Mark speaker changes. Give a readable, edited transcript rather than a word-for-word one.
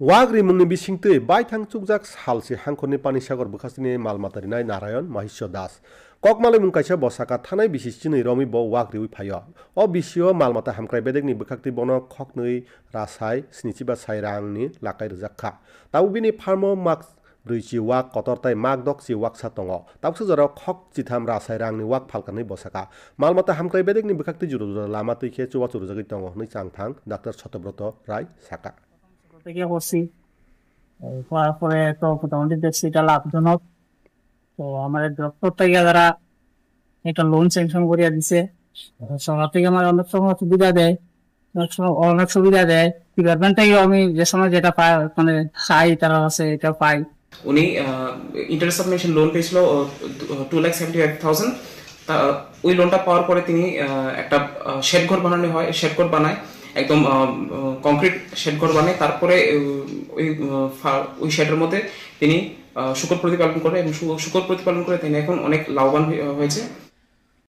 Speaker 1: Wagri mungni bisingtui baithang chukjak salsi hangkhorni Panisagar bwkhastini malmatarinai Narayan Mahisya Das. Kokmalai mung kaisa bosaka thanai bisistinui romi bo wagri ui phaio. O bisio malmata hamkrai bedekni bwkhakti bono khoknui rasai snichiba sairangni lakai rwjakha. Tabu bini pharmo mak brui wak kotortai mak dokchi waksa tongo. Tabuksa jora khok chitham rasai rangni wak phalkanai bosaka. Malmata hamkrai bedekni bwkhakti juro juro lama tuikhe chuwa churujagui tongo hnui changthang Dr. Sotobroto Rai Saka.
Speaker 2: থেকে করছি করার পরে তো মোটামুটি দেখছি এটা লাভজনক। তো আমার ডক্টর থেকে যারা একটা লোন স্যাংশন করিয়া দিছে, সরকার থেকে আমার অনেক সময় সুবিধা দেয়, অনেক সুবিধা দেয়। ডিপার্টমেন্ট থেকে আমি যে সময় যেটা পাই মানে চাই তারা আছে এটা পাই।
Speaker 3: উনি ইন্টারেস্ট সাবমিশন লোন পেয়েছিল 2,75,000। ওই লোনটা পাওয়ার পরে তিনি একটা শেড ঘর বানানো হয়, শেড ঘর বানায়, একদম কংক্রিট শেড ঘর বানায়। তারপরে ওই শেডের মধ্যে তিনি শূকর প্রতিপালন করে এবং শূকর প্রতিপালন করে তিনি এখন অনেক লাভবান হয়েছে।